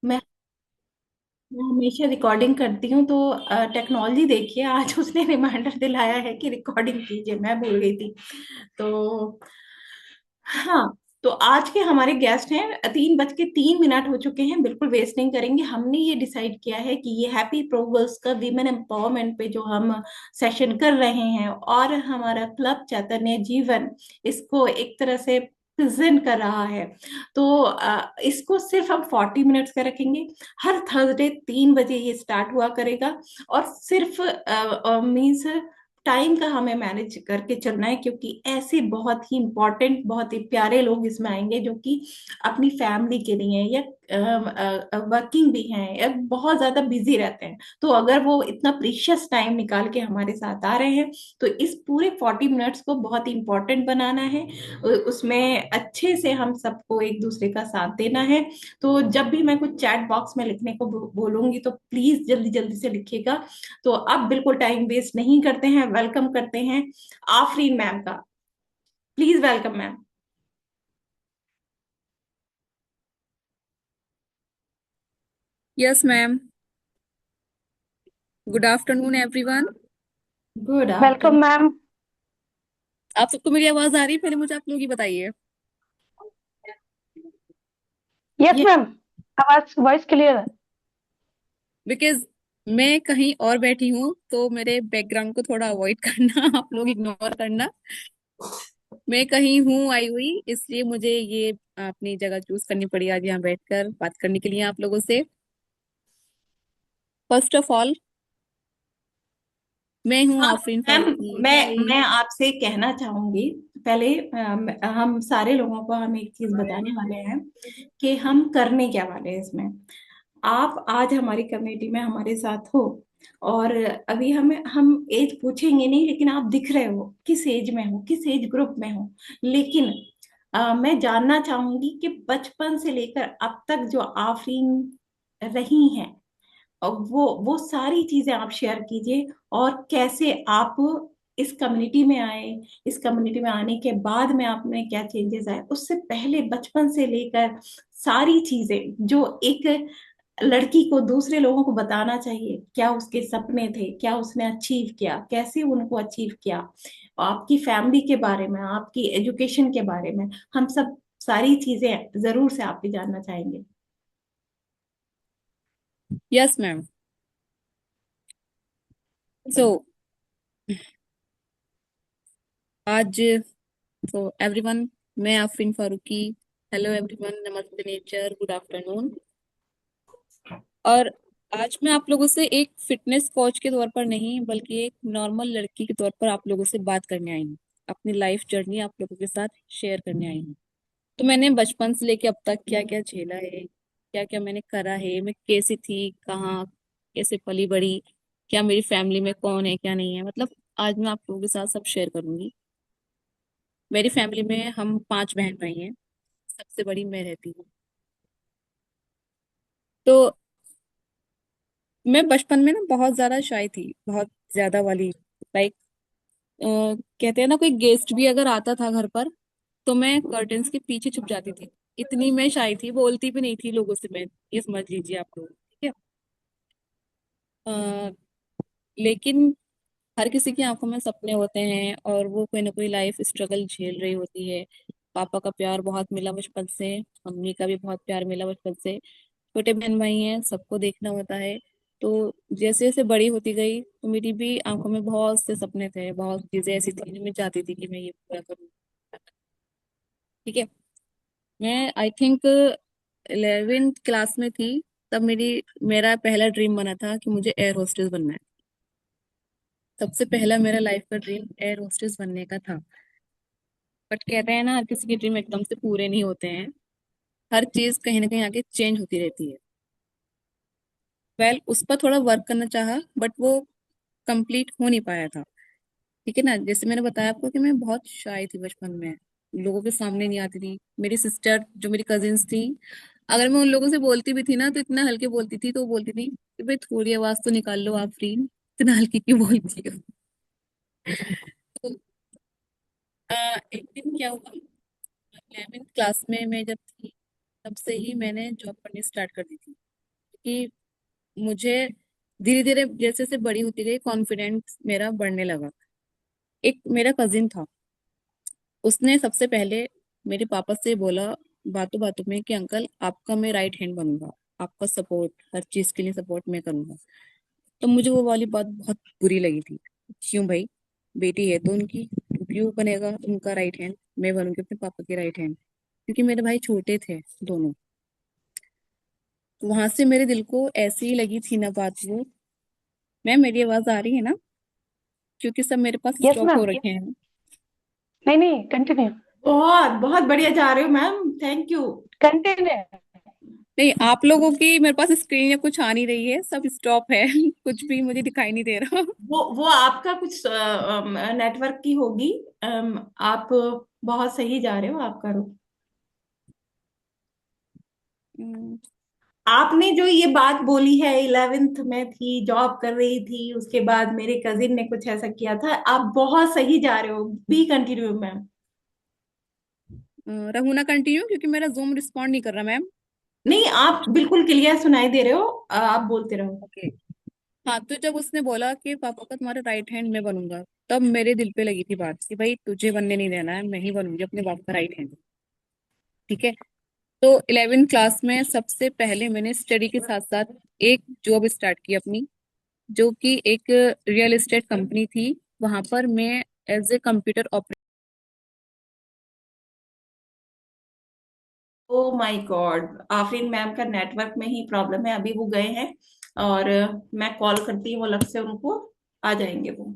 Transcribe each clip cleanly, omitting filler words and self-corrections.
मैं मैं हमेशा रिकॉर्डिंग करती हूँ, तो टेक्नोलॉजी देखिए, आज उसने रिमाइंडर दिलाया है कि रिकॉर्डिंग कीजिए, मैं भूल गई थी। तो हाँ, तो आज के हमारे गेस्ट हैं, 3:03 हो चुके हैं, बिल्कुल वेस्ट नहीं करेंगे। हमने ये डिसाइड किया है कि ये हैप्पी प्रोग्रेस का वीमेन एम्पावरमेंट पे जो हम सेशन कर रहे हैं, और हमारा क्लब चैतन्य जीवन इसको एक तरह से प्रेजेंट कर रहा है। तो इसको सिर्फ हम 40 मिनट्स का रखेंगे। हर थर्सडे 3 बजे ये स्टार्ट हुआ करेगा, और सिर्फ मीन्स टाइम का हमें मैनेज करके चलना है, क्योंकि ऐसे बहुत ही इंपॉर्टेंट, बहुत ही प्यारे लोग इसमें आएंगे जो कि अपनी फैमिली के लिए या वर्किंग भी हैं या बहुत ज्यादा बिजी रहते हैं। तो अगर वो इतना प्रीशियस टाइम निकाल के हमारे साथ आ रहे हैं, तो इस पूरे 40 मिनट्स को बहुत ही इंपॉर्टेंट बनाना है। उसमें अच्छे से हम सबको एक दूसरे का साथ देना है। तो जब भी मैं कुछ चैट बॉक्स में लिखने को बोलूंगी, तो प्लीज जल्दी जल्दी से लिखिएगा। तो अब बिल्कुल टाइम वेस्ट नहीं करते हैं, वेलकम करते हैं आफरीन मैम का। Please welcome ma'am. Yes ma'am. Good afternoon everyone. Good welcome afternoon. Ma'am. आप सबको मेरी आवाज आ रही है? पहले मुझे आप लोग ही बताइए। यस ये मैम, आवाज वॉइस क्लियर है। बिकॉज मैं कहीं और बैठी हूँ तो मेरे बैकग्राउंड को थोड़ा अवॉइड करना आप लोग इग्नोर करना। मैं कहीं हूँ आई हुई, इसलिए मुझे ये अपनी जगह चूज करनी पड़ी आज यहाँ बैठकर बात करने के लिए आप लोगों से। फर्स्ट ऑफ ऑल, मैं हूँ हाँ, आफरीन मैम, फारूकी। मैं आपसे कहना चाहूंगी। पहले हम सारे लोगों को हम एक चीज बताने वाले हैं कि हम करने क्या वाले हैं इसमें। आप आज हमारी कम्युनिटी में हमारे साथ हो, और अभी हम एज पूछेंगे नहीं, लेकिन आप दिख रहे हो, किस एज में हो, किस एज ग्रुप में हो। लेकिन मैं जानना चाहूंगी कि बचपन से लेकर अब तक जो आफरीन रही हैं, और वो सारी चीजें आप शेयर कीजिए, और कैसे आप इस कम्युनिटी में आए, इस कम्युनिटी में आने के बाद में आप में क्या चेंजेस आए, उससे पहले बचपन से लेकर सारी चीजें जो एक लड़की को दूसरे लोगों को बताना चाहिए, क्या उसके सपने थे, क्या उसने अचीव किया, कैसे उनको अचीव किया, आपकी फैमिली के बारे में, आपकी एजुकेशन के बारे में, हम सब सारी चीजें जरूर से आपसे जानना चाहेंगे। Yes ma'am. सो आज, तो एवरीवन, मैं आफरीन फारूकी। हेलो एवरीवन, नमस्ते नेचर, गुड आफ्टरनून। और आज मैं आप लोगों से एक फिटनेस कोच के तौर पर नहीं, बल्कि एक नॉर्मल लड़की के तौर पर आप लोगों से बात करने आई हूँ। अपनी लाइफ जर्नी आप लोगों के साथ शेयर करने आई हूँ। तो मैंने बचपन से लेके अब तक क्या क्या झेला है, क्या क्या मैंने करा है, मैं कैसी थी, कहाँ कैसे पली बड़ी, क्या मेरी फैमिली में कौन है क्या नहीं है, मतलब आज मैं आप लोगों के साथ सब शेयर करूंगी। मेरी फैमिली में हम 5 बहन भाई हैं। सबसे बड़ी मैं रहती हूँ। तो मैं बचपन में ना बहुत ज्यादा शाय थी, बहुत ज्यादा वाली। लाइक, कहते हैं ना, कोई गेस्ट भी अगर आता था घर पर तो मैं कर्टन्स के पीछे छुप जाती थी। इतनी मैं शाय थी, बोलती भी नहीं थी लोगों से मैं। ये समझ लीजिए आप लोग, ठीक है। अ, लेकिन हर किसी की आंखों में सपने होते हैं और वो कोई ना कोई लाइफ स्ट्रगल झेल रही होती है। पापा का प्यार बहुत मिला बचपन से, मम्मी का भी बहुत प्यार मिला बचपन से। छोटे बहन भाई हैं, सबको देखना होता है। तो जैसे जैसे बड़ी होती गई तो मेरी भी आंखों में बहुत से सपने थे, बहुत चीजें ऐसी थी जो मैं चाहती थी कि मैं ये पूरा करूँ। ठीक है। मैं आई थिंक 11th क्लास में थी, तब मेरा पहला ड्रीम बना था कि मुझे एयर होस्टेस बनना है। सबसे पहला मेरा लाइफ का ड्रीम एयर होस्टेस बनने का था। बट कहते हैं ना, हर किसी के ड्रीम एकदम से पूरे नहीं होते हैं। हर चीज कहीं ना कहीं आगे चेंज होती रहती है। उस पर थोड़ा वर्क करना चाहा, बट वो कंप्लीट हो नहीं पाया था। ठीक है ना। जैसे मैंने बताया आपको कि मैं बहुत शाय थी बचपन में, लोगों के सामने नहीं आती थी। मेरी सिस्टर, जो मेरी कजिन्स थी, अगर मैं उन लोगों से बोलती भी थी ना तो इतना हल्के बोलती थी, तो वो बोलती थी कि भाई थोड़ी आवाज तो निकाल लो आप फ्री, इतना हल्की क्यों बोलती हो। तो अ, एक दिन क्या हुआ, 11th क्लास में मैं जब थी, तब से ही मैंने जॉब करनी स्टार्ट कर दी थी। कि मुझे धीरे धीरे जैसे जैसे बड़ी होती गई कॉन्फिडेंस मेरा बढ़ने लगा। एक मेरा कजिन था, उसने सबसे पहले मेरे पापा से बोला बातों बातों में कि अंकल आपका मैं राइट हैंड बनूंगा, आपका सपोर्ट हर चीज के लिए सपोर्ट मैं करूंगा। तो मुझे वो वाली बात बहुत बुरी लगी थी। क्यों भाई, बेटी है तो उनकी, क्यों बनेगा उनका राइट हैंड, मैं बनूंगी अपने पापा की राइट हैंड, क्योंकि मेरे भाई छोटे थे दोनों। तो वहां से मेरे दिल को ऐसी ही लगी थी ना बात वो। मैम मेरी आवाज आ रही है ना? क्योंकि सब मेरे पास यस स्टॉप हो मैम। रखे हैं। नहीं नहीं, कंटिन्यू। बहुत बहुत बढ़िया जा रहे हो मैम, थैंक यू। कंटिन्यू। नहीं, आप लोगों की मेरे पास स्क्रीन या कुछ आ नहीं रही है, सब स्टॉप है कुछ भी मुझे दिखाई नहीं दे रहा। वो आपका कुछ नेटवर्क की होगी। आप बहुत सही जा रहे हो, आप करो। हम्म, आपने जो ये बात बोली है, 11th में थी, जॉब कर रही थी, उसके बाद मेरे कजिन ने कुछ ऐसा किया था, आप बहुत सही जा रहे हो, बी कंटिन्यू मैम। रहूं ना कंटिन्यू, क्योंकि मेरा जूम रिस्पॉन्ड नहीं कर रहा मैम। नहीं, आप बिल्कुल क्लियर सुनाई दे रहे हो, आप बोलते रहो। ओके। हाँ, तो जब उसने बोला कि पापा का तुम्हारा राइट हैंड मैं बनूंगा, तब मेरे दिल पे लगी थी बात कि भाई तुझे बनने नहीं देना है, मैं ही बनूंगी अपने बाप का राइट हैंड। ठीक है। तो 11th क्लास में सबसे पहले मैंने स्टडी के साथ साथ एक जॉब स्टार्ट की अपनी, जो कि एक रियल एस्टेट कंपनी थी। वहां पर मैं as a computer operator. Oh my god, Afreen ma'am का नेटवर्क में ही प्रॉब्लम है, अभी वो गए हैं। और मैं कॉल करती हूँ अलग से उनको, आ जाएंगे वो।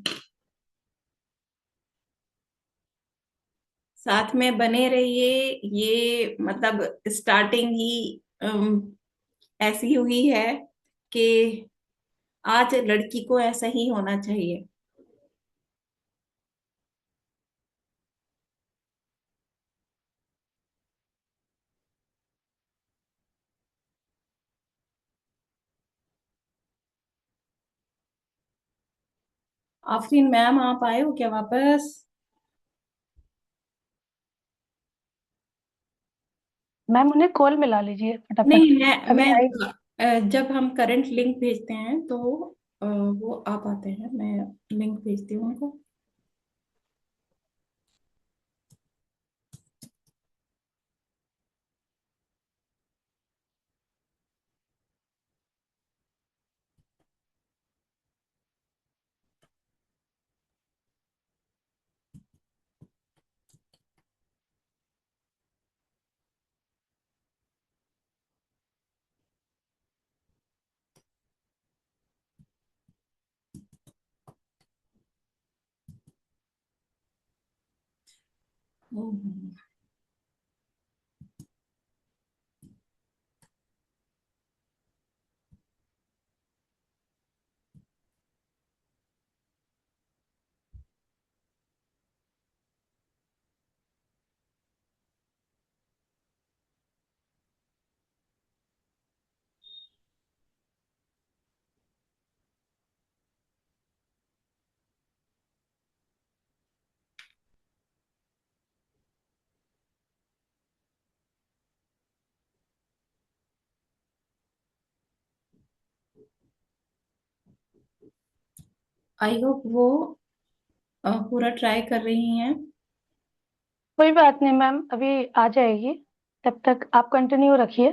साथ में बने रहिए। ये मतलब स्टार्टिंग ही ऐसी हुई है कि आज लड़की को ऐसा ही होना चाहिए। आफरीन मैम, आप आए हो क्या वापस? मैम उन्हें कॉल मिला लीजिए फटाफट। नहीं, मैं अभी आई। जब हम करंट लिंक भेजते हैं तो वो आ पाते हैं, मैं लिंक भेजती हूँ उनको। आई होप वो पूरा ट्राई कर रही हैं। कोई बात नहीं मैम, अभी आ जाएगी। तब तक आप कंटिन्यू रखिए।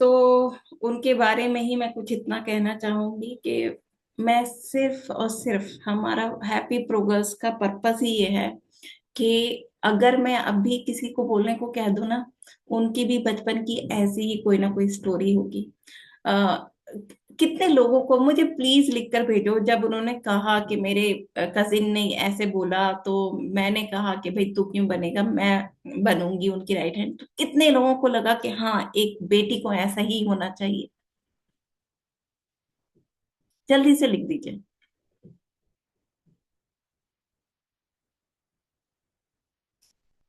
तो उनके बारे में ही मैं कुछ इतना कहना चाहूंगी कि मैं सिर्फ और सिर्फ, हमारा हैप्पी प्रोग्रेस का पर्पस ही ये है कि अगर मैं अभी किसी को बोलने को कह दूं ना, उनकी भी बचपन की ऐसी ही कोई ना कोई स्टोरी होगी। आ, कितने लोगों को मुझे प्लीज लिख कर भेजो, जब उन्होंने कहा कि मेरे कजिन ने ऐसे बोला तो मैंने कहा कि भाई तू क्यों बनेगा, मैं बनूंगी उनकी राइट हैंड, तो कितने लोगों को लगा कि हाँ, एक बेटी को ऐसा ही होना चाहिए। जल्दी से लिख दीजिए।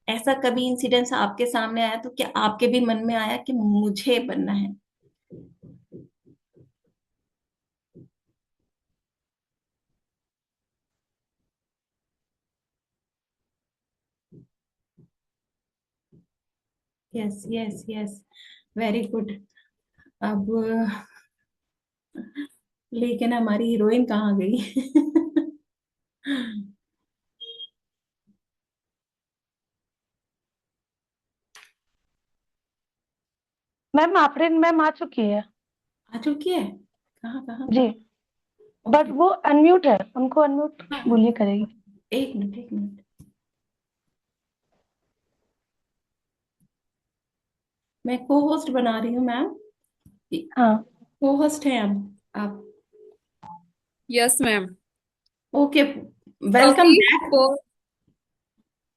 ऐसा कभी इंसिडेंस आपके सामने आया तो क्या आपके भी मन में आया कि मुझे बनना है? Yes, yes, yes. Very good. अब लेकिन हमारी हीरोइन कहाँ गई? मैम आफरीन मैम आ चुकी है। आ चुकी है? कहाँ कहाँ जी। कहाँ? But okay. वो अनम्यूट है, उनको अनम्यूट हाँ बोलिए करेगी। एक मिनट एक मिनट। मैं को होस्ट बना रही हूँ मैम। हाँ। को होस्ट हैं अब आप? Yes ma'am. Okay. Welcome sorry back. For,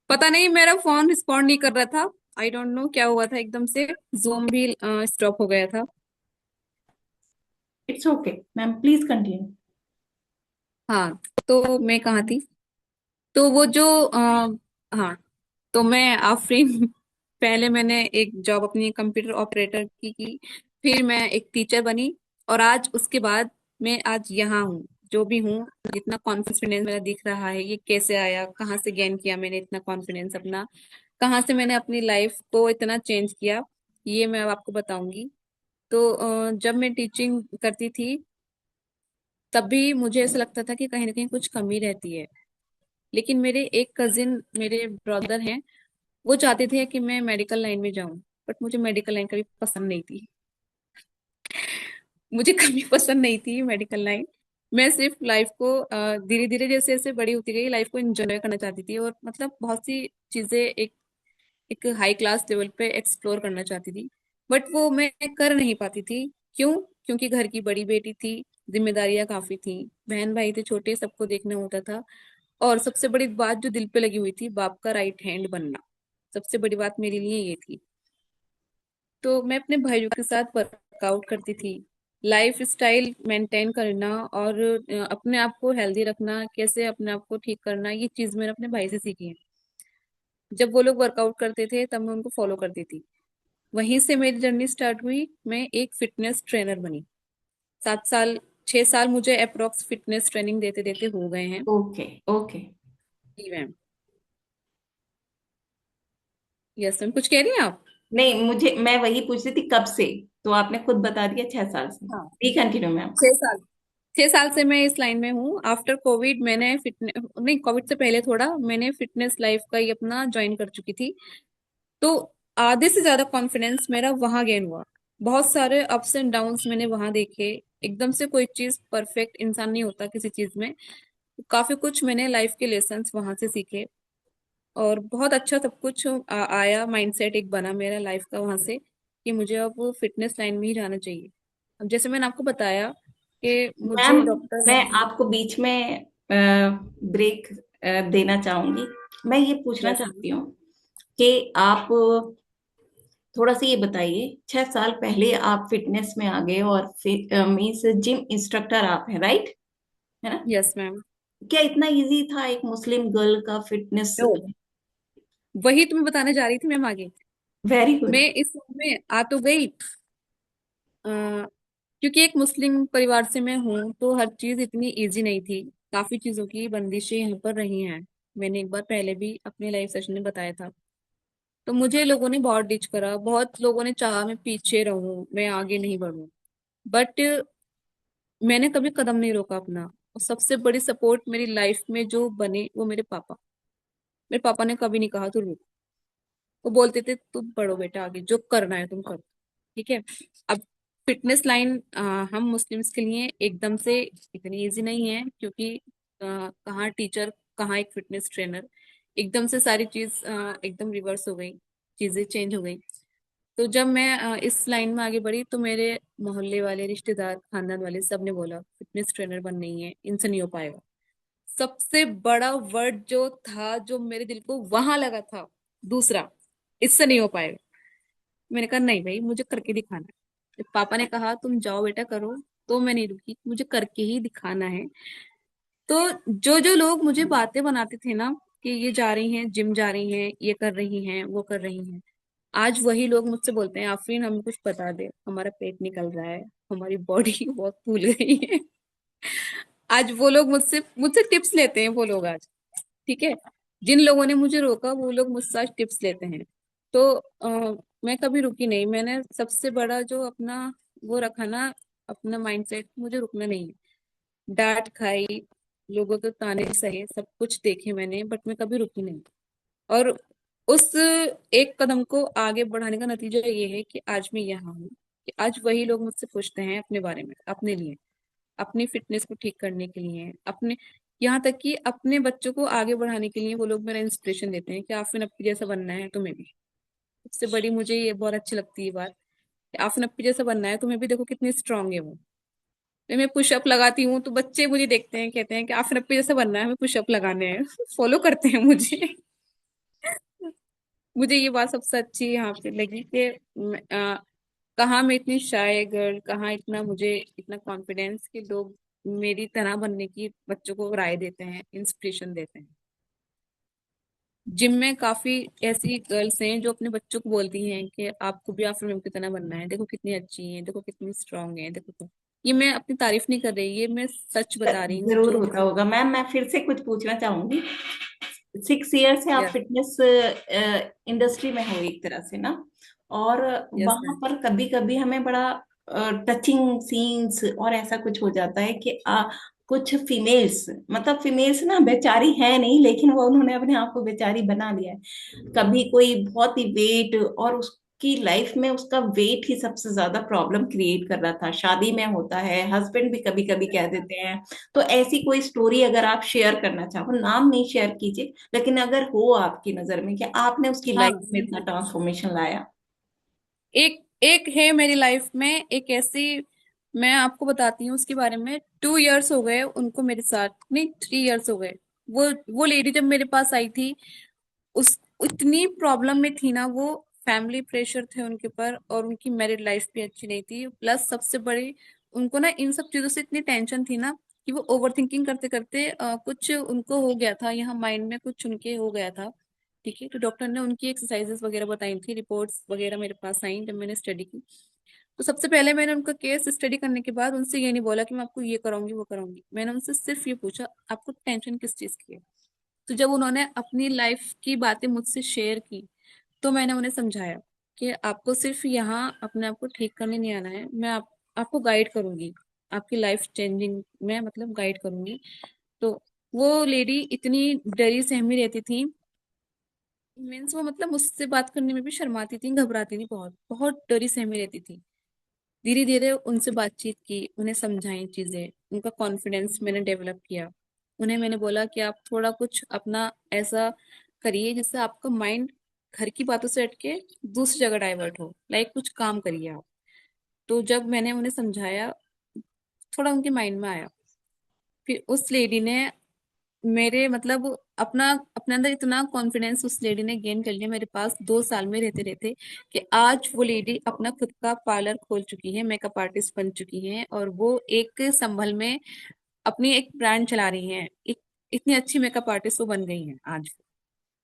पता नहीं मेरा फोन रिस्पॉन्ड नहीं कर रहा था। आई डोंट नो क्या हुआ था, एकदम से जूम भी स्टॉप हो गया था। It's okay ma'am, please continue. हाँ, तो मैं कहाँ थी? तो वो जो हाँ, तो मैं आफरीन पहले मैंने एक जॉब अपनी कंप्यूटर ऑपरेटर की। फिर मैं एक टीचर बनी। और आज उसके बाद मैं आज यहाँ हूँ, जो भी हूँ। जितना कॉन्फिडेंस मेरा दिख रहा है, ये कैसे आया, कहाँ से गेन किया मैंने इतना कॉन्फिडेंस अपना, कहाँ से मैंने अपनी लाइफ को इतना चेंज किया, ये मैं अब आपको बताऊंगी। तो जब मैं टीचिंग करती थी, तब भी मुझे ऐसा लगता था कि कहीं ना कहीं कुछ कमी रहती है। लेकिन मेरे एक कजिन, मेरे ब्रदर हैं, वो चाहते थे कि मैं मेडिकल लाइन में जाऊं। बट मुझे मेडिकल लाइन कभी पसंद नहीं थी। मुझे कभी पसंद नहीं थी मेडिकल लाइन। मैं सिर्फ लाइफ को धीरे धीरे जैसे जैसे बड़ी होती गई, लाइफ को एंजॉय करना चाहती थी, और मतलब बहुत सी चीजें एक एक हाई क्लास लेवल पे एक्सप्लोर करना चाहती थी। बट वो मैं कर नहीं पाती थी। क्यों? क्योंकि घर की बड़ी बेटी थी, जिम्मेदारियां काफी थी, बहन भाई थे छोटे, सबको देखना होता था। और सबसे बड़ी बात जो दिल पे लगी हुई थी, बाप का राइट हैंड बनना। सबसे बड़ी बात मेरे लिए ये थी। तो मैं अपने भाइयों के साथ वर्कआउट करती थी। लाइफ स्टाइल मेंटेन करना और अपने आप को हेल्दी रखना, कैसे अपने आप को ठीक करना, ये चीज मैंने अपने भाई से सीखी है। जब वो लोग वर्कआउट करते थे तब मैं उनको फॉलो करती थी। वहीं से मेरी जर्नी स्टार्ट हुई, मैं एक फिटनेस ट्रेनर बनी। 7 साल, 6 साल मुझे अप्रोक्स फिटनेस ट्रेनिंग देते देते हो गए हैं। Okay okay. जी मैम। यस मैम, कुछ कह रही हैं आप? नहीं, मुझे मैं वही पूछ रही थी कब से। तो आपने खुद बता दिया 6 साल से। हाँ, प्लीज कंटिन्यू मैम। 6 साल। 6 साल से मैं इस लाइन में हूँ। आफ्टर कोविड मैंने फिटनेस, नहीं, कोविड से पहले थोड़ा मैंने फिटनेस लाइफ का ही अपना ज्वाइन कर चुकी थी। तो आधे से ज्यादा कॉन्फिडेंस मेरा वहां गेन हुआ। बहुत सारे अप्स एंड डाउन्स मैंने वहां देखे। एकदम से कोई चीज परफेक्ट इंसान नहीं होता किसी चीज में। काफी कुछ मैंने लाइफ के लेसन्स वहां से सीखे। और बहुत अच्छा सब कुछ आया, माइंडसेट एक बना मेरा लाइफ का वहां से, कि मुझे अब फिटनेस लाइन में ही जाना चाहिए। अब जैसे मैंने आपको बताया कि मैम, मुझे डॉक्टर मैं बनना। आपको बीच में ब्रेक देना चाहूंगी। मैं ये पूछना यस। चाहती हूँ कि आप थोड़ा सा ये बताइए, 6 साल पहले आप फिटनेस में आ गए और मीन्स जिम इंस्ट्रक्टर आप हैं, राइट? है ना? Yes ma'am. क्या इतना इजी था एक मुस्लिम गर्ल का फिटनेस? नो, वही तुम्हें बताने जा रही थी मैम आगे। Very good. मैं इस में आ तो गई, क्योंकि एक मुस्लिम परिवार से मैं हूँ, तो हर चीज इतनी इजी नहीं थी। काफी चीजों की बंदिशें यहाँ पर रही हैं। मैंने एक बार पहले भी अपने लाइव सेशन में बताया था। तो मुझे लोगों ने बहुत डिच करा, बहुत लोगों ने चाहा मैं पीछे रहूं, मैं आगे नहीं बढ़ूं। बट मैंने कभी कदम नहीं रोका अपना। और सबसे बड़ी सपोर्ट मेरी लाइफ में जो बने, वो मेरे पापा। मेरे पापा ने कभी नहीं कहा तू रुक। वो बोलते थे तुम पढ़ो बेटा, आगे जो करना है तुम करो। ठीक है। अब फिटनेस लाइन हम मुस्लिम्स के लिए एकदम से इतनी इजी नहीं है, क्योंकि कहाँ टीचर, कहाँ एक फिटनेस ट्रेनर। एकदम से सारी चीज एकदम रिवर्स हो गई, चीजें चेंज हो गई। तो जब मैं इस लाइन में आगे बढ़ी, तो मेरे मोहल्ले वाले, रिश्तेदार, खानदान वाले सब ने बोला फिटनेस ट्रेनर बननी है, इनसे नहीं हो पाएगा। सबसे बड़ा वर्ड जो था, जो मेरे दिल को वहां लगा था, दूसरा, इससे नहीं हो पाएगा। मैंने कहा नहीं भाई, मुझे करके दिखाना है। जब पापा ने कहा तुम जाओ बेटा करो, तो मैं नहीं रुकी, मुझे करके ही दिखाना है। तो जो जो लोग मुझे बातें बनाते थे ना, कि ये जा रही हैं, जिम जा रही हैं, ये कर रही हैं, वो कर रही हैं, आज वही लोग मुझसे बोलते हैं आफरीन हमें कुछ बता दे, हमारा पेट निकल रहा है, हमारी बॉडी बहुत फूल गई है। आज वो लोग मुझसे मुझसे टिप्स लेते हैं, वो लोग आज। ठीक है। जिन लोगों ने मुझे रोका, वो लोग मुझसे आज टिप्स लेते हैं। तो मैं कभी रुकी नहीं। मैंने सबसे बड़ा जो अपना वो रखा ना, अपना माइंडसेट, मुझे रुकना नहीं है। डांट खाई, लोगों के ताने सहे, सब कुछ देखे मैंने, बट मैं कभी रुकी नहीं। और उस एक कदम को आगे बढ़ाने का नतीजा ये है कि आज मैं यहाँ हूँ, कि आज वही लोग मुझसे पूछते हैं अपने बारे में, अपने लिए, अपनी फिटनेस को ठीक करने के लिए, अपने, यहाँ तक कि अपने बच्चों को आगे बढ़ाने के लिए वो लोग मेरा इंस्पिरेशन देते हैं कि आफरीन अप्पी जैसा बनना है तुम्हें भी। सबसे बड़ी मुझे ये बहुत अच्छी लगती है बात, कि आफरीन अप्पी जैसा बनना है तुम्हें भी, देखो कितनी स्ट्रांग है वो। तो मैं पुशअप लगाती हूँ तो बच्चे मुझे देखते हैं, कहते हैं कि आफरीन अप्पी जैसा बनना है, हमें पुशअप लगाने हैं। फॉलो करते हैं मुझे। मुझे ये बात सबसे अच्छी यहाँ पे लगी कि कहाँ मैं इतनी शाय गर्ल, कहाँ इतना मुझे इतना कॉन्फिडेंस कि लोग मेरी तरह बनने की बच्चों को राय देते हैं, इंस्पिरेशन देते हैं। जिम में काफी ऐसी गर्ल्स हैं जो अपने बच्चों को बोलती हैं कि आपको भी आफरीन की तरह बनना है, देखो कितनी अच्छी है, देखो कितनी स्ट्रांग है, देखो तो। ये मैं अपनी तारीफ नहीं कर रही, ये मैं सच बता रही हूँ जरूर जो होता होगा मैम। मैं फिर से कुछ पूछना चाहूंगी। 6 ईयर से आप यस, फिटनेस इंडस्ट्री में हो एक तरह से ना, और यस वहां मैम। पर कभी कभी हमें बड़ा टचिंग सीन्स और ऐसा कुछ हो जाता है कि कुछ फीमेल्स, मतलब फीमेल्स ना बेचारी है नहीं, लेकिन वो उन्होंने अपने आप को बेचारी बना लिया है। कभी कोई बहुत ही वेट, और उसकी लाइफ में उसका वेट ही सबसे ज्यादा प्रॉब्लम क्रिएट कर रहा था। शादी में होता है, हस्बैंड भी कभी कभी कह देते हैं। तो ऐसी कोई स्टोरी अगर आप शेयर करना चाहो, नाम नहीं शेयर कीजिए, लेकिन अगर हो आपकी नजर में कि आपने उसकी हाँ, लाइफ में इतना ट्रांसफॉर्मेशन लाया। एक एक है मेरी लाइफ में, एक ऐसी, मैं आपको बताती हूँ उसके बारे में। 2 इयर्स हो गए उनको मेरे साथ, नहीं 3 इयर्स हो गए। वो लेडी जब मेरे पास आई थी, उस इतनी प्रॉब्लम में थी ना वो। फैमिली प्रेशर थे उनके ऊपर, और उनकी मैरिड लाइफ भी अच्छी नहीं थी, प्लस सबसे बड़ी, उनको ना इन सब चीजों से इतनी टेंशन थी ना कि वो ओवर थिंकिंग करते करते कुछ उनको हो गया था यहाँ माइंड में, कुछ उनके हो गया था। ठीक है, तो डॉक्टर ने उनकी एक्सरसाइजेस वगैरह बताई थी, रिपोर्ट्स वगैरह मेरे पास आई जब मैंने स्टडी की। तो सबसे पहले मैंने उनका केस स्टडी करने के बाद उनसे ये नहीं बोला कि मैं आपको ये कराऊंगी वो कराऊंगी, मैंने उनसे सिर्फ ये पूछा आपको टेंशन किस चीज की है। तो जब उन्होंने अपनी लाइफ की बातें मुझसे शेयर की, तो मैंने उन्हें समझाया कि आपको सिर्फ यहाँ अपने आप को ठीक करने नहीं आना है, मैं आपको गाइड करूंगी, आपकी लाइफ चेंजिंग में मतलब गाइड करूंगी। तो वो लेडी इतनी डरी सहमी रहती थी, मीन्स वो मतलब मुझसे बात करने में भी शर्माती थी, घबराती थी, बहुत बहुत डरी सहमी रहती थी। धीरे धीरे उनसे बातचीत की, उन्हें समझाई चीजें, उनका कॉन्फिडेंस मैंने डेवलप किया। उन्हें मैंने बोला कि आप थोड़ा कुछ अपना ऐसा करिए जिससे आपका माइंड घर की बातों से हटके दूसरी जगह डाइवर्ट हो, लाइक कुछ काम करिए आप। तो जब मैंने उन्हें समझाया, थोड़ा उनके माइंड में आया। फिर उस लेडी ने मेरे मतलब अपना अपने अंदर इतना कॉन्फिडेंस उस लेडी ने गेन कर लिया मेरे पास 2 साल में रहते रहते, कि आज वो लेडी अपना खुद का पार्लर खोल चुकी है, मेकअप आर्टिस्ट बन चुकी है, और वो एक संभल में अपनी एक ब्रांड चला रही है। एक इतनी अच्छी मेकअप आर्टिस्ट वो बन गई हैं आज।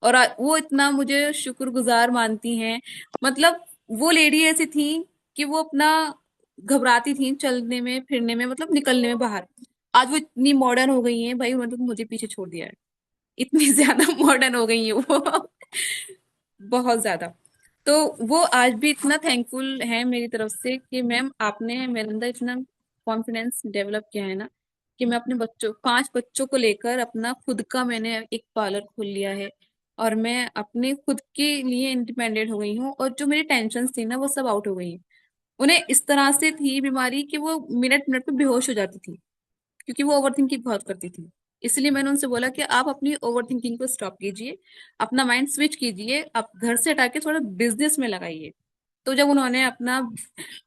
और वो इतना मुझे शुक्रगुजार मानती हैं। मतलब वो लेडी ऐसी थी कि वो अपना घबराती थी चलने में फिरने में, मतलब निकलने में बाहर। आज वो इतनी मॉडर्न हो गई है भाई, मतलब मुझे पीछे छोड़ दिया है, इतनी ज्यादा मॉडर्न हो गई है वो। बहुत ज्यादा। तो वो आज भी इतना थैंकफुल है मेरी तरफ से कि मैम आपने मेरे अंदर इतना कॉन्फिडेंस डेवलप किया है ना, कि मैं अपने बच्चों 5 बच्चों को लेकर अपना खुद का मैंने एक पार्लर खोल लिया है। और मैं अपने खुद के लिए इंडिपेंडेंट हो गई हूँ, और जो मेरी टेंशन थी ना वो सब आउट हो गई है। उन्हें इस तरह से थी बीमारी कि वो मिनट मिनट पे बेहोश हो जाती थी, क्योंकि वो ओवर थिंकिंग बहुत करती थी। इसलिए मैंने उनसे बोला कि आप अपनी ओवर थिंकिंग को स्टॉप कीजिए, अपना माइंड स्विच कीजिए, आप घर से हटा के थोड़ा बिजनेस में लगाइए। तो जब उन्होंने अपना,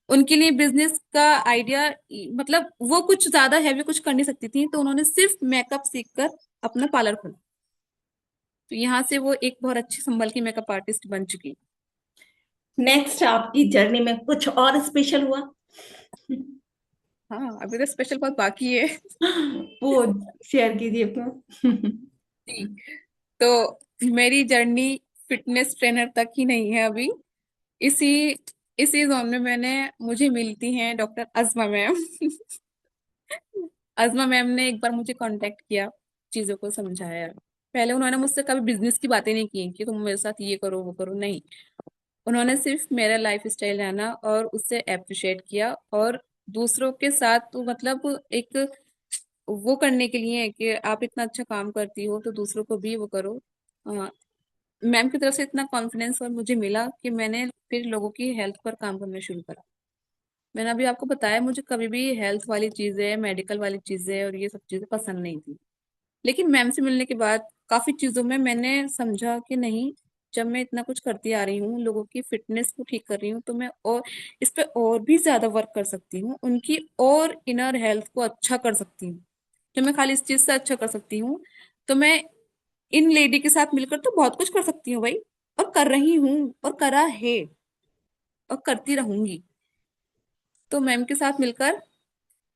उनके लिए बिजनेस का आइडिया, मतलब वो कुछ ज्यादा हैवी कुछ कर नहीं सकती थी, तो उन्होंने सिर्फ मेकअप सीखकर अपना पार्लर खोला। तो यहाँ से वो एक बहुत अच्छी संभल की मेकअप आर्टिस्ट बन चुकी। नेक्स्ट आपकी जर्नी में कुछ और स्पेशल हुआ? हाँ, अभी तो स्पेशल बहुत बाकी है। वो शेयर कीजिए तो। जी, तो मेरी जर्नी फिटनेस ट्रेनर तक ही नहीं है अभी। इसी इसी जोन में मुझे मिलती हैं doctor Azma ma'am. Azma ma'am ने एक बार मुझे कांटेक्ट किया, चीजों को समझाया। पहले उन्होंने मुझसे कभी बिजनेस की बातें नहीं की कि तुम मेरे साथ ये करो वो करो, नहीं। उन्होंने सिर्फ मेरा लाइफ स्टाइल जाना और उससे अप्रिशिएट किया, और दूसरों के साथ तो मतलब एक वो करने के लिए है कि आप इतना अच्छा काम करती हो तो दूसरों को भी वो करो। मैम की तरफ से इतना कॉन्फिडेंस और मुझे मिला कि मैंने फिर लोगों की हेल्थ पर काम करना शुरू करा। मैंने अभी आपको बताया, मुझे कभी भी हेल्थ वाली चीजें, मेडिकल वाली चीजें और ये सब चीजें पसंद नहीं थी। लेकिन मैम से मिलने के बाद काफी चीजों में मैंने समझा कि नहीं, जब मैं इतना कुछ करती आ रही हूँ, लोगों की फिटनेस को ठीक कर रही हूँ, तो मैं और इस पे और भी ज्यादा वर्क कर सकती हूँ, उनकी और इनर हेल्थ को अच्छा कर सकती हूँ। जब मैं खाली इस चीज से अच्छा कर सकती हूँ, तो मैं इन लेडी के साथ मिलकर तो बहुत कुछ कर सकती हूँ भाई। और कर रही हूँ, और करा है, और करती रहूंगी। तो मैम के साथ मिलकर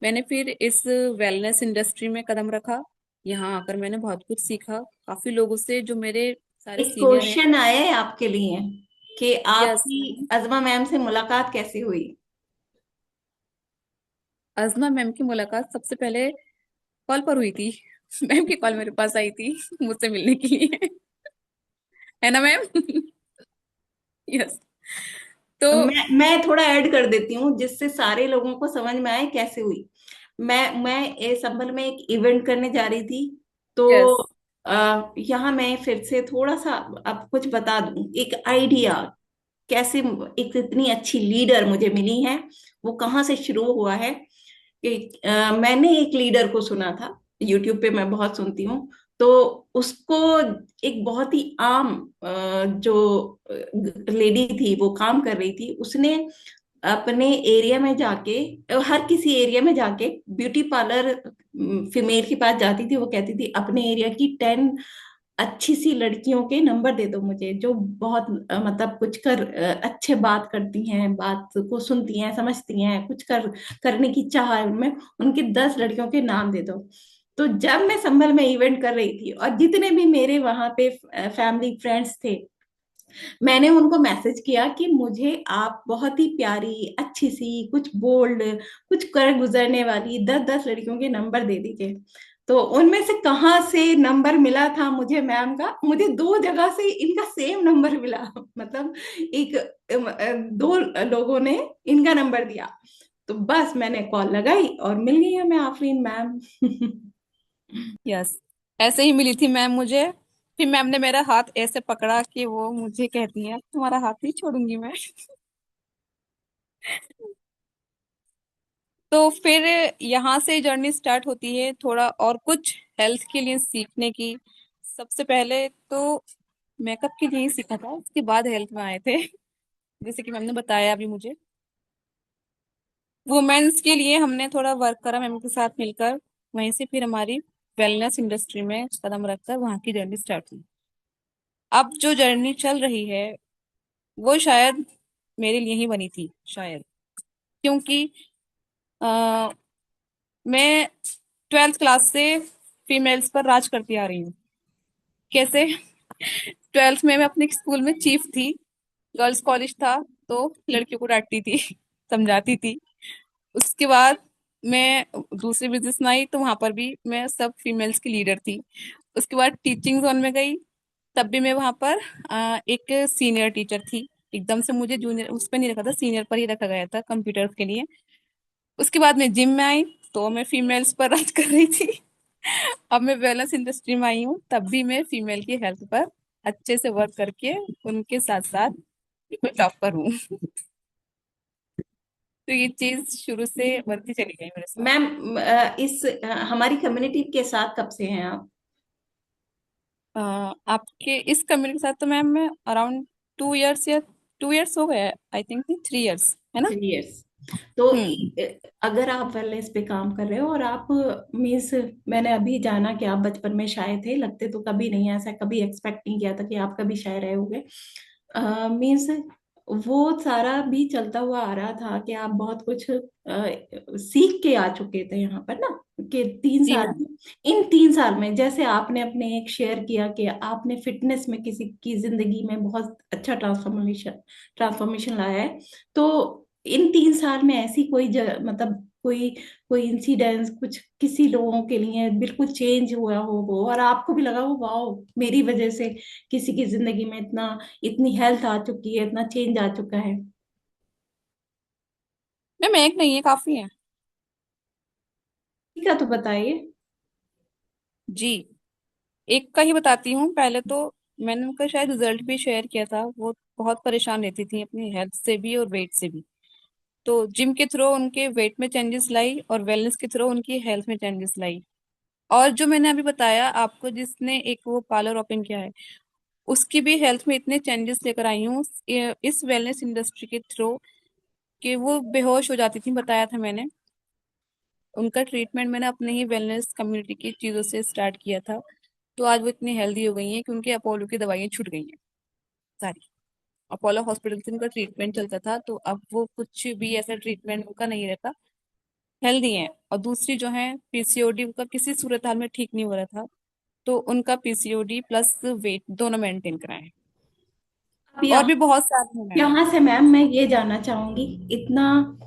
मैंने फिर इस वेलनेस इंडस्ट्री में कदम रखा। यहाँ आकर मैंने बहुत कुछ सीखा काफी लोगों से जो मेरे सारे एक सीनियर हैं। क्वेश्चन आया है आपके लिए कि यस आपकी मैम। अज़मा मैम से मुलाकात कैसे हुई? अजमा मैम की मुलाकात सबसे पहले कॉल पर हुई थी। मैम की कॉल मेरे पास आई थी मुझसे मिलने के लिए। है ना मैम? यस। तो मैं थोड़ा ऐड कर देती हूँ जिससे सारे लोगों को समझ में आए कैसे हुई। मैं ये संभल में एक इवेंट करने जा रही थी। तो यस। यहाँ मैं फिर से थोड़ा सा अब कुछ बता दूं, एक आइडिया कैसे एक इतनी अच्छी लीडर मुझे मिली है, वो कहाँ से शुरू हुआ है। कि मैंने एक लीडर को सुना था, यूट्यूब पे मैं बहुत सुनती हूँ। तो उसको एक बहुत ही आम जो लेडी थी वो काम कर रही थी, उसने अपने एरिया में जाके, हर किसी एरिया में जाके ब्यूटी पार्लर फीमेल के पास जाती थी। वो कहती थी अपने एरिया की 10 अच्छी सी लड़कियों के नंबर दे दो मुझे, जो बहुत मतलब कुछ अच्छे बात करती हैं, बात को सुनती हैं, समझती हैं, कुछ करने की चाह है उनमें, उनके 10 लड़कियों के नाम दे दो। तो जब मैं संभल में इवेंट कर रही थी और जितने भी मेरे वहां पे फैमिली फ्रेंड्स थे, मैंने उनको मैसेज किया कि मुझे आप बहुत ही प्यारी अच्छी सी कुछ बोल्ड कुछ कर गुजरने वाली 10-10 लड़कियों के नंबर दे दीजिए। तो उनमें से कहाँ से नंबर मिला था मुझे मैम का, मुझे दो जगह से इनका सेम नंबर मिला। मतलब एक दो लोगों ने इनका नंबर दिया। तो बस मैंने कॉल लगाई और मिल गई है मैं आफरीन मैम। यस। ऐसे ही मिली थी मैम मुझे। फिर मैम ने मेरा हाथ ऐसे पकड़ा कि वो मुझे कहती है तुम्हारा हाथ नहीं छोड़ूंगी मैं। तो फिर यहाँ से जर्नी स्टार्ट होती है थोड़ा और कुछ हेल्थ के लिए सीखने की। सबसे पहले तो मेकअप के लिए ही सीखा था, उसके बाद हेल्थ में आए थे। जैसे कि मैम ने बताया अभी मुझे, वुमेन्स के लिए हमने थोड़ा वर्क करा मैम के साथ मिलकर। वहीं से फिर हमारी वेलनेस इंडस्ट्री में कदम रखकर वहाँ की जर्नी स्टार्ट हुई। अब जो जर्नी चल रही है वो शायद मेरे लिए ही बनी थी, शायद। क्योंकि आ, मैं 12th क्लास से फीमेल्स पर राज करती आ रही हूँ। कैसे? 12th में मैं अपने स्कूल में चीफ थी। गर्ल्स कॉलेज था, तो लड़कियों को डांटती थी, समझाती थी। उसके बाद मैं दूसरी बिजनेस में आई, तो वहां पर भी मैं सब फीमेल्स की लीडर थी। उसके बाद टीचिंग जोन में गई, तब भी मैं वहां पर एक सीनियर टीचर थी। एकदम से मुझे जूनियर उस पर नहीं रखा था, सीनियर पर ही रखा गया था कंप्यूटर के लिए। उसके बाद मैं जिम में आई, तो मैं फीमेल्स पर राज कर रही थी। अब मैं वेलनेस इंडस्ट्री में आई हूँ, तब भी मैं फीमेल की हेल्थ पर अच्छे से वर्क करके उनके साथ साथ मैं टॉपर हूँ। तो ये चीज शुरू से बढ़ती चली गई मेरे साथ। मैम हमारी कम्युनिटी के साथ कब से हैं आप? आपके इस कम्युनिटी के साथ तो मैम मैं अराउंड 2 इयर्स या 2 इयर्स हो गए, आई थिंक 3 इयर्स, है ना? 3 इयर्स। तो हम्म। अगर आप वेलनेस पे काम कर रहे हो और आप मीन्स, मैंने अभी जाना कि आप बचपन में शाय थे, लगते तो कभी नहीं, ऐसा कभी एक्सपेक्ट नहीं किया था कि आप कभी शाय रहे होगे। मीन्स वो सारा भी चलता हुआ आ रहा था कि आप बहुत कुछ सीख के आ चुके थे यहाँ पर ना, कि तीन जी साल मैम। इन 3 साल में जैसे आपने अपने एक शेयर किया कि आपने फिटनेस में किसी की जिंदगी में बहुत अच्छा ट्रांसफॉर्मेशन ट्रांसफॉर्मेशन लाया है। तो इन 3 साल में ऐसी कोई मतलब कोई कोई इंसिडेंस कुछ किसी लोगों के लिए बिल्कुल चेंज हुआ हो वो, और आपको भी लगा हो वाओ मेरी वजह से किसी की जिंदगी में इतना इतनी हेल्थ आ चुकी है, इतना चेंज आ चुका है? मैम एक नहीं है, काफी है। ठीक है, तो बताइए। जी, एक का ही बताती हूँ पहले तो। मैंने उनका शायद रिजल्ट भी शेयर किया था। वो बहुत परेशान रहती थी अपनी हेल्थ से भी और वेट से भी। तो जिम के थ्रू उनके वेट में चेंजेस लाई और वेलनेस के थ्रू उनकी हेल्थ में चेंजेस लाई। और जो मैंने अभी बताया आपको, जिसने एक वो पार्लर ओपन किया है, उसकी भी हेल्थ में इतने चेंजेस लेकर आई हूँ इस वेलनेस इंडस्ट्री के थ्रू कि वो बेहोश हो जाती थी, बताया था मैंने। उनका ट्रीटमेंट मैंने अपने ही वेलनेस कम्युनिटी की चीजों से स्टार्ट किया था। तो आज वो इतनी हेल्दी हो गई हैं कि उनके अपोलो की दवाइयाँ छूट गई हैं सारी। अपोलो हॉस्पिटल से उनका ट्रीटमेंट चलता था, तो अब वो कुछ भी ऐसा ट्रीटमेंट उनका नहीं रहता। हेल्दी हैं। और दूसरी जो है पीसीओडी, उनका किसी सूरत हाल में ठीक नहीं हो रहा था, तो उनका पीसीओडी प्लस वेट दोनों मेंटेन कराए। अब और यहाँ भी बहुत सारे हैं मैम। यहाँ से मैम मैं ये जानना चाहूंगी, इतना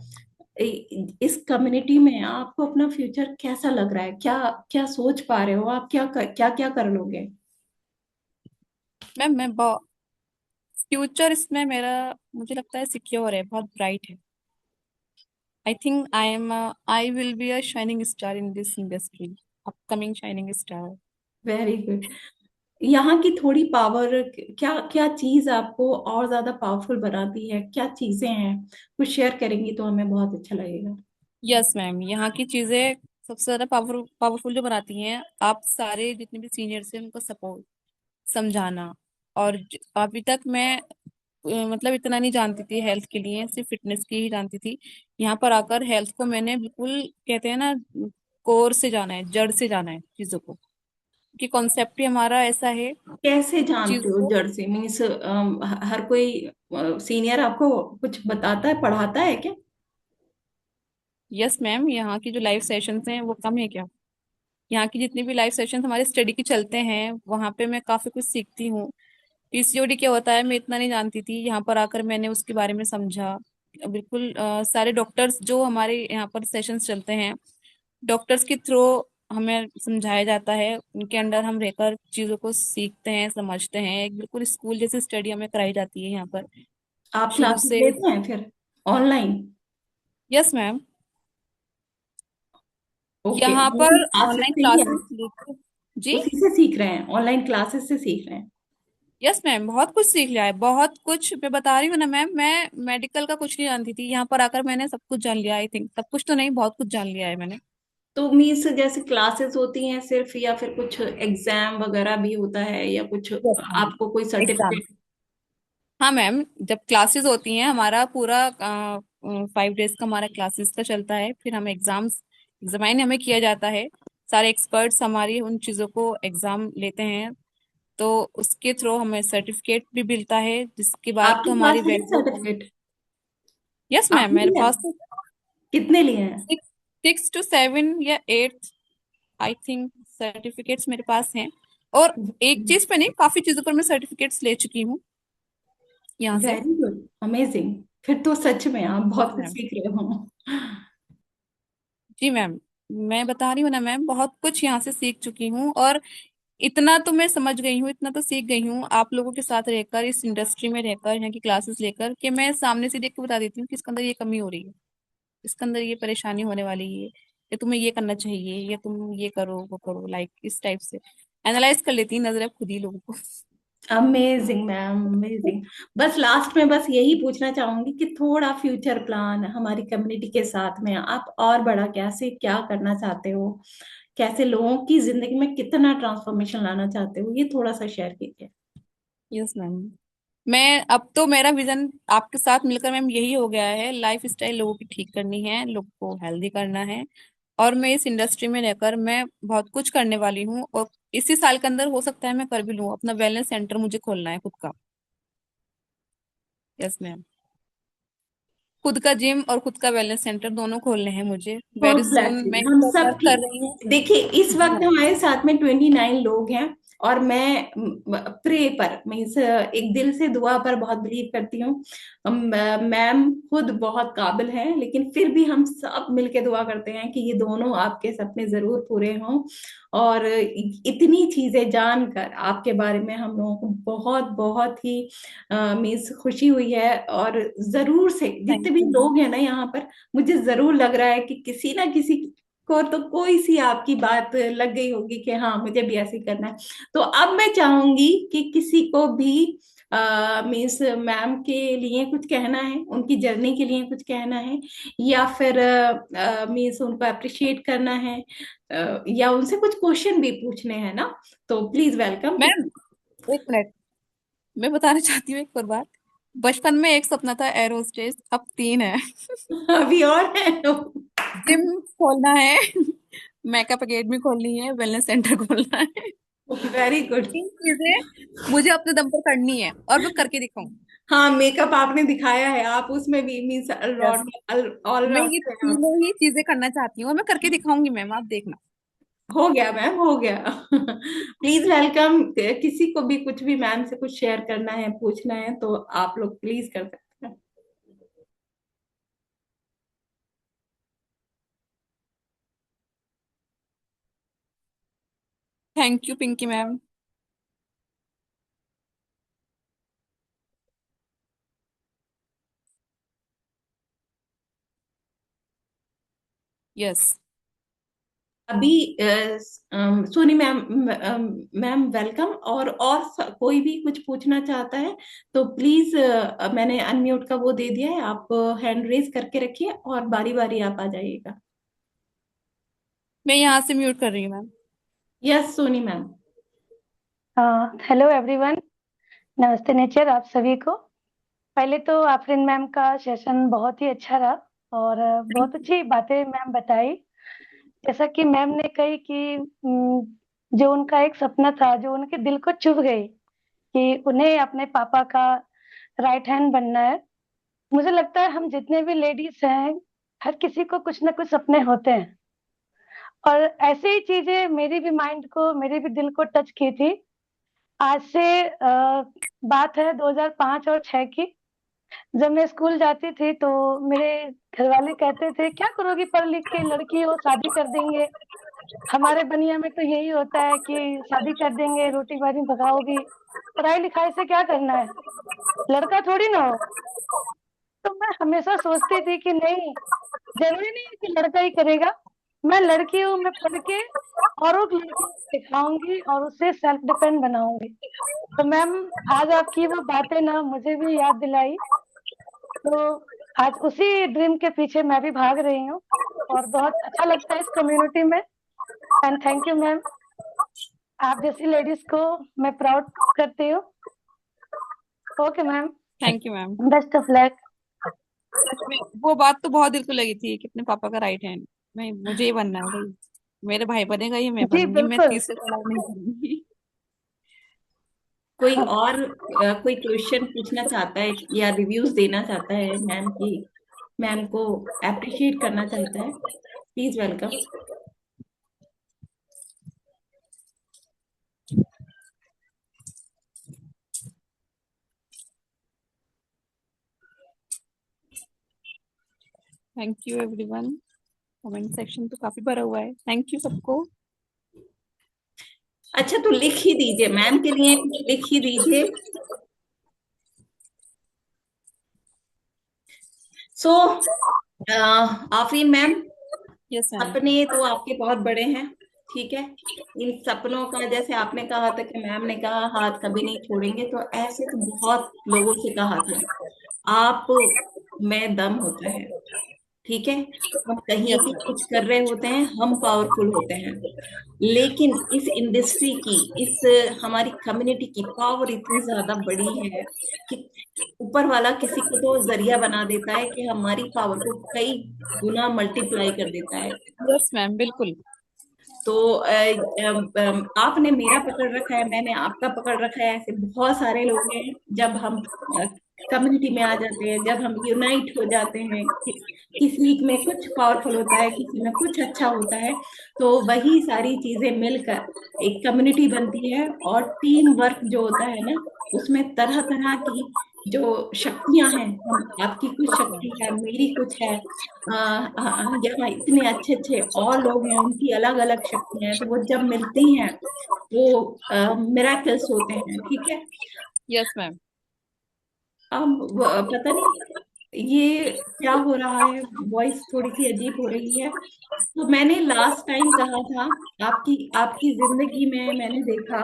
इस कम्युनिटी में आपको अपना फ्यूचर कैसा लग रहा है? क्या क्या सोच पा रहे हो आप? क्या क्या कर लोगे? मैम मैं फ्यूचर इसमें मेरा, मुझे लगता है सिक्योर है, बहुत ब्राइट है। I think I will be a shining star in this industry, upcoming shining star. Very good. यहाँ की थोड़ी पावर, क्या क्या चीज आपको और ज्यादा पावरफुल बनाती है? क्या चीजें हैं? कुछ शेयर करेंगी तो हमें बहुत अच्छा लगेगा। यस मैम, यहाँ की चीजें सबसे ज्यादा पावरफुल जो बनाती हैं, आप सारे जितने भी सीनियर्स हैं उनको सपोर्ट, समझाना। और अभी तक मैं मतलब इतना नहीं जानती थी हेल्थ के लिए, सिर्फ फिटनेस की ही जानती थी। यहाँ पर आकर हेल्थ को मैंने बिल्कुल, कहते हैं ना, कोर से जाना है, जड़ से जाना है चीजों को। कि कॉन्सेप्ट ही हमारा ऐसा है कैसे जानते चीजों हो को। जड़ से? मीन्स हर कोई सीनियर आपको कुछ बताता है, पढ़ाता है क्या? यस मैम, यहाँ की जो लाइव सेशंस हैं वो कम है क्या? यहाँ की जितनी भी लाइव सेशंस हमारे स्टडी के चलते हैं, वहाँ पे मैं काफी कुछ सीखती हूँ। पीसीओडी क्या होता है मैं इतना नहीं जानती थी, यहाँ पर आकर मैंने उसके बारे में समझा। बिल्कुल सारे डॉक्टर्स जो हमारे यहाँ पर सेशंस चलते हैं, डॉक्टर्स के थ्रू हमें समझाया जाता है, उनके अंडर हम रहकर चीजों को सीखते हैं, समझते हैं। एक बिल्कुल स्कूल जैसी स्टडी हमें कराई जाती है यहाँ पर, आप शुरू क्लासेस से। लेते हैं फिर ऑनलाइन? यस मैम, ओके, यहाँ ऑनलाइन पर क्लासेस ऑनलाइन से ही क्लासेस आप लेकर। जी। उसी से सीख रहे हैं? ऑनलाइन क्लासेस से सीख रहे हैं? यस मैम, बहुत कुछ सीख लिया है, बहुत कुछ। मैं बता रही हूँ ना मैम, मैं मेडिकल का कुछ नहीं जानती थी, यहाँ पर आकर मैंने सब कुछ जान लिया। आई थिंक सब कुछ तो नहीं, बहुत कुछ जान लिया है मैंने। तो मीन्स जैसे क्लासेस होती हैं सिर्फ, या फिर कुछ एग्जाम वगैरह भी होता है, या कुछ यस मैम, आपको कोई एग्जाम। सर्टिफिकेट? हाँ मैम, जब क्लासेस होती हैं, हमारा पूरा 5 डेज का हमारा क्लासेस का चलता है, फिर हम एग्जामाइन हमें किया जाता है। सारे एक्सपर्ट्स हमारी उन चीज़ों को एग्जाम लेते हैं, तो उसके थ्रू हमें सर्टिफिकेट भी मिलता है, जिसके बाद तो आपके हमारी पास है वैल्यू। सर्टिफिकेट? यस मैम, आपने मेरे लिया? पास कितने लिए हैं? 6 to 7 या 8, आई थिंक सर्टिफिकेट्स मेरे पास हैं। और एक चीज पे नहीं, काफी चीजों पर मैं सर्टिफिकेट्स ले चुकी हूँ यहाँ से। Very good, amazing. फिर तो सच में आप यस बहुत कुछ मैम। सीख रहे हो। जी मैम, मैं बता रही हूँ ना मैम, बहुत कुछ यहाँ से सीख चुकी हूँ। और इतना तो मैं समझ गई हूँ, इतना तो सीख गई हूँ आप लोगों के साथ रहकर, इस इंडस्ट्री में रहकर, यहाँ की क्लासेस लेकर, कि मैं सामने से देख के बता देती हूँ कि इसके अंदर ये कमी हो रही है, इसके अंदर ये परेशानी होने वाली है, या तुम्हें ये करना चाहिए, या तुम ये करो वो करो, लाइक इस टाइप से एनालाइज कर लेती है नजर अब खुद ही लोगों को। Amazing ma'am, amazing. बस लास्ट में बस यही पूछना चाहूंगी कि थोड़ा फ्यूचर प्लान हमारी कम्युनिटी के साथ में आप और बड़ा कैसे क्या करना चाहते हो, कैसे लोगों की जिंदगी में कितना ट्रांसफॉर्मेशन लाना चाहते हो, ये थोड़ा सा शेयर कीजिए। यस मैम, मैं अब तो मेरा विजन आपके साथ मिलकर मैम यही हो गया है, लाइफ स्टाइल लोगों की ठीक करनी है, लोग को हेल्दी करना है। और मैं इस इंडस्ट्री में रहकर मैं बहुत कुछ करने वाली हूँ, और इसी साल के अंदर हो सकता है मैं कर भी लूँ, अपना वेलनेस सेंटर मुझे खोलना है खुद का। यस मैम, खुद का जिम और खुद का वेलनेस सेंटर दोनों खोलने हैं मुझे very God soon. Bless you, मैं इस हम पर सब वर्क की। कर रही हूँ। देखिए, इस जी वक्त मैम। हमारे साथ में 29 लोग हैं। और मैं प्रे पर, मैं इस एक दिल से दुआ पर बहुत बिलीव करती हूँ। मैम खुद बहुत काबिल हैं, लेकिन फिर भी हम सब मिलके दुआ करते हैं कि ये दोनों आपके सपने जरूर पूरे हों। और इतनी चीजें जानकर आपके बारे में हम लोगों को बहुत बहुत ही मीन्स खुशी हुई है। और जरूर से थैंक जितने भी यू मैम। लोग हैं ना यहाँ पर, मुझे जरूर लग रहा है कि किसी ना किसी को तो कोई सी आपकी बात लग गई होगी कि हाँ मुझे भी ऐसे ही करना है। तो अब मैं चाहूंगी कि किसी को भी मीन्स मैम के लिए कुछ कहना है, उनकी जर्नी के लिए कुछ कहना है, या फिर मीन्स उनको अप्रिशिएट करना है, या उनसे कुछ क्वेश्चन भी पूछने हैं ना, तो प्लीज वेलकम। मैम, एक मिनट, मैं बताना चाहती हूँ एक और बात। बचपन में एक सपना था एरोस्टेस, अब तीन है। अभी और है। जिम खोलना है, मेकअप एकेडमी खोलनी है, वेलनेस सेंटर खोलना है। Very good. तीन चीजें मुझे अपने दम पर करनी है और मैं करके दिखाऊं। हाँ, मेकअप आपने दिखाया है, आप उसमें भी मीन्स यस, मैं ये ऑलराउंडर हैं आप। तीनों ही चीजें करना चाहती हूँ और मैं करके दिखाऊंगी मैम, आप देखना। हो गया मैम, हो गया। Please welcome. किसी को भी कुछ भी मैम से कुछ शेयर करना है, पूछना है, तो आप लोग प्लीज कर सकते हैं। Thank you Pinky ma'am. Yes. अभी सोनी मैम, मैम वेलकम। और कोई भी कुछ पूछना चाहता है तो प्लीज, मैंने अनम्यूट का वो दे दिया है, आप हैंड रेज करके रखिए और बारी बारी आप आ जाइएगा। मैं यहाँ से म्यूट कर रही हूँ ma'am. Yes Soni ma'am. Hello everyone. नमस्ते नेचर आप सभी को। पहले तो आफरीन मैम का सेशन बहुत ही अच्छा रहा और बहुत अच्छी बातें मैम बताई। जैसा कि मैम ने कही कि जो उनका एक सपना था जो उनके दिल को चुभ गई कि उन्हें अपने पापा का राइट हैंड बनना है। मुझे लगता है हम जितने भी लेडीज हैं, हर किसी को कुछ ना कुछ सपने होते हैं और ऐसी ही चीजें मेरी भी माइंड को, मेरे भी दिल को टच की थी। आज से बात है 2005 और 6 की। जब मैं स्कूल जाती थी तो मेरे घर वाले कहते थे क्या करोगी पढ़ लिख के, लड़की हो शादी कर देंगे। हमारे बनिया में तो यही होता है कि शादी कर देंगे, रोटी पानी पकाओगी, पढ़ाई लिखाई से क्या करना है, लड़का थोड़ी ना हो। तो मैं हमेशा सोचती थी कि नहीं, जरूरी नहीं है कि लड़का ही करेगा। मैं लड़की हूँ, मैं पढ़ के औरों की लड़कियों को सिखाऊंगी और उससे सेल्फ डिपेंड बनाऊंगी। तो मैम, आज आपकी वो बातें ना मुझे भी याद दिलाई। तो आज उसी ड्रीम के पीछे मैं भी भाग रही हूँ और बहुत अच्छा लगता है इस कम्युनिटी में। एंड थैंक यू मैम, आप जैसी लेडीज को मैं प्राउड करती हूँ। Okay ma'am, thank you ma'am. Best of luck. सच में वो बात तो बहुत दिल को लगी थी कि अपने पापा का राइट हैंड, मैं मुझे ही बनना है भाई। मेरे भाई बनेगा ये मैं जी बनूंगी, मैं बिल्कुल। तीसरे को अलग नहीं करूंगी। कोई और कोई क्वेश्चन पूछना चाहता है या रिव्यूज देना चाहता है मैम की, मैम को अप्रिशिएट करना चाहता है, please welcome. Thank you everyone. Comment section तो काफी भरा हुआ है, थैंक यू सबको। अच्छा, तो लिख ही दीजिए मैम के लिए, कुछ लिख ही दीजिए। सो आफरीन मैम, यस मैम। सपने तो आपके बहुत बड़े हैं, ठीक है। इन सपनों का, जैसे आपने कहा था कि मैम ने कहा हाथ कभी नहीं छोड़ेंगे, तो ऐसे तो बहुत लोगों से कहा था। आप में दम होता है, ठीक है। हम कहीं यस भी मैम। कुछ कर रहे होते हैं, हम पावरफुल होते हैं, लेकिन इस इंडस्ट्री की, इस हमारी कम्युनिटी की पावर इतनी ज्यादा बड़ी है कि ऊपर वाला किसी को तो जरिया बना देता है कि हमारी पावर को कई गुना मल्टीप्लाई कर देता है। यस मैम, बिल्कुल। तो आपने मेरा पकड़ रखा है, मैंने आपका पकड़ रखा है, ऐसे बहुत सारे लोग हैं। जब हम कम्युनिटी में आ जाते हैं, जब हम यूनाइट हो जाते हैं, किसी में कुछ पावरफुल होता है, किसी में कुछ अच्छा होता है, तो वही सारी चीजें मिलकर एक कम्युनिटी बनती है। और टीम वर्क जो होता है ना, उसमें तरह तरह की जो शक्तियां हैं, हम आपकी कुछ शक्ति है, मेरी कुछ है, यहाँ इतने अच्छे अच्छे और लोग हैं, उनकी अलग अलग शक्तियां हैं, तो वो जब मिलती हैं वो मिराकल्स होते हैं। ठीक है। Yes ma'am. अब पता नहीं ये क्या हो रहा है, वॉइस थोड़ी सी अजीब हो रही है। तो मैंने लास्ट टाइम कहा था, आपकी आपकी जिंदगी में मैंने देखा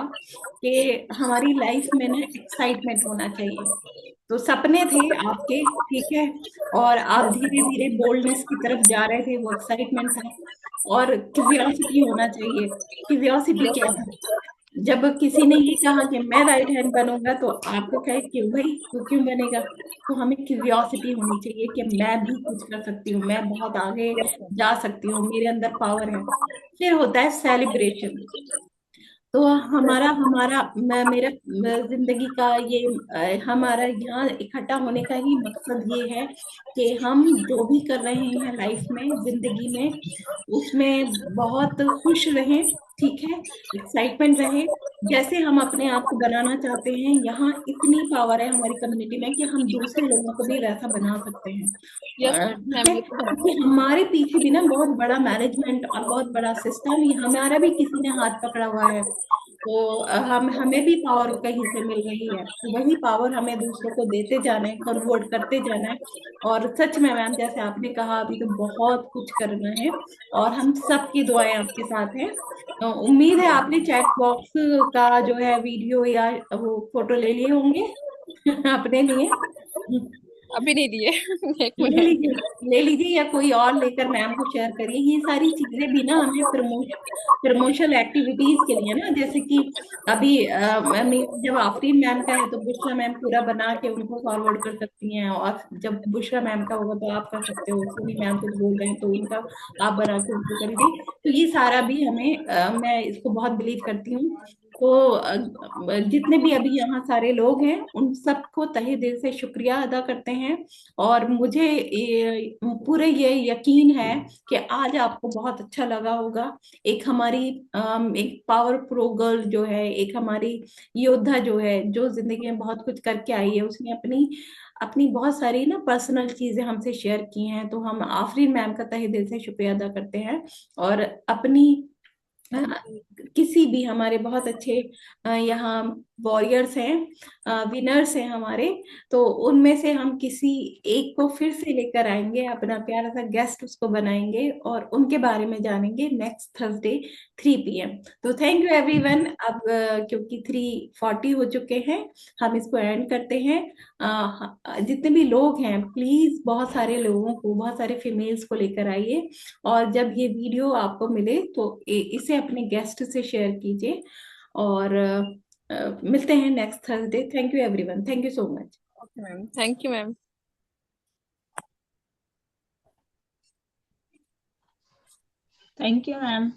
कि हमारी लाइफ में ना एक्साइटमेंट होना चाहिए। तो सपने थे आपके, ठीक है, और आप धीरे धीरे बोल्डनेस की तरफ जा रहे थे, वो एक्साइटमेंट था। और क्यूरियोसिटी होना चाहिए। क्यूरियोसिटी यस क्या मैम। थी? जब किसी ने ये कहा कि मैं राइट हैंड बनूंगा, तो आपको कहे क्यों भाई, तू क्यों बनेगा? तो हमें क्यूरियोसिटी होनी चाहिए कि मैं भी कुछ कर सकती हूँ, मैं बहुत आगे यस मैम। जा सकती हूँ, मेरे अंदर पावर है। फिर होता है सेलिब्रेशन। तो हमारा हमारा मेरा जिंदगी का ये हमारा यहाँ इकट्ठा होने का ही मकसद ये है कि हम जो भी कर रहे हैं लाइफ में, जिंदगी में, उसमें बहुत खुश रहें। ठीक है। एक्साइटमेंट रहे, जैसे हम अपने आप को बनाना चाहते हैं। यहाँ इतनी पावर है हमारी कम्युनिटी में कि हम दूसरे लोगों को भी वैसा बना सकते हैं। यस ठीक मैम, है, ये तो है। क्योंकि हमारे पीछे भी ना बहुत बड़ा मैनेजमेंट और बहुत बड़ा सिस्टम, हमारा भी किसी ने हाथ पकड़ा हुआ है। तो हम हमें भी पावर कहीं से मिल रही है, तो वही पावर हमें दूसरों को देते जाना है, कन्वर्ट करते जाना है। और सच में मैम, जैसे आपने कहा, अभी तो बहुत कुछ करना है, और हम सबकी दुआएं आपके साथ हैं। तो उम्मीद है आपने चैट बॉक्स का जो है वीडियो या वो फोटो ले लिए होंगे अपने लिए। अभी नहीं दिए। एक ले मिनट। लीजिए, ले लीजिए, या कोई और लेकर मैम को शेयर करिए। ये सारी चीजें भी ना हमें प्रमोशनल एक्टिविटीज के लिए ना, जैसे कि अभी जब आफरीन मैम का है तो बुशरा मैम पूरा बना के उनको फॉरवर्ड कर सकती हैं, और जब बुशरा मैम का होगा तो आप कर सकते हो, सोनी मैम कुछ बोल रहे हैं तो उनका आप बना के उनको करिए। तो ये सारा भी हमें मैं इसको बहुत बिलीव करती हूँ। तो जितने भी अभी यहाँ सारे लोग हैं, उन सबको तहे दिल से शुक्रिया अदा करते हैं। और मुझे पूरे ये यकीन है कि आज आपको बहुत अच्छा लगा होगा। एक हमारी एक पावर प्रो गर्ल जो है, एक हमारी योद्धा जो है, जो जिंदगी में बहुत कुछ करके आई है, उसने अपनी अपनी बहुत सारी ना पर्सनल चीजें हमसे शेयर की हैं। तो हम आफरीन मैम का तहे दिल से शुक्रिया अदा करते हैं। और अपनी अ, किसी भी हमारे बहुत अच्छे यहाँ वॉरियर्स हैं, विनर्स हैं हमारे, तो उनमें से हम किसी एक को फिर से लेकर आएंगे, अपना प्यारा सा गेस्ट उसको बनाएंगे, और उनके बारे में जानेंगे नेक्स्ट थर्सडे 3 PM। तो थैंक यू एवरीवन। अब क्योंकि 3:40 हो चुके हैं, हम इसको एंड करते हैं। जितने भी लोग हैं, प्लीज बहुत सारे लोगों को, बहुत सारे फीमेल्स को लेकर आइए। और जब ये वीडियो आपको मिले तो इसे अपने गेस्ट से शेयर कीजिए। और मिलते हैं next Thursday. Thank you everyone, thank you so much. Okay ma'am, thank you ma'am. Thank you ma'am.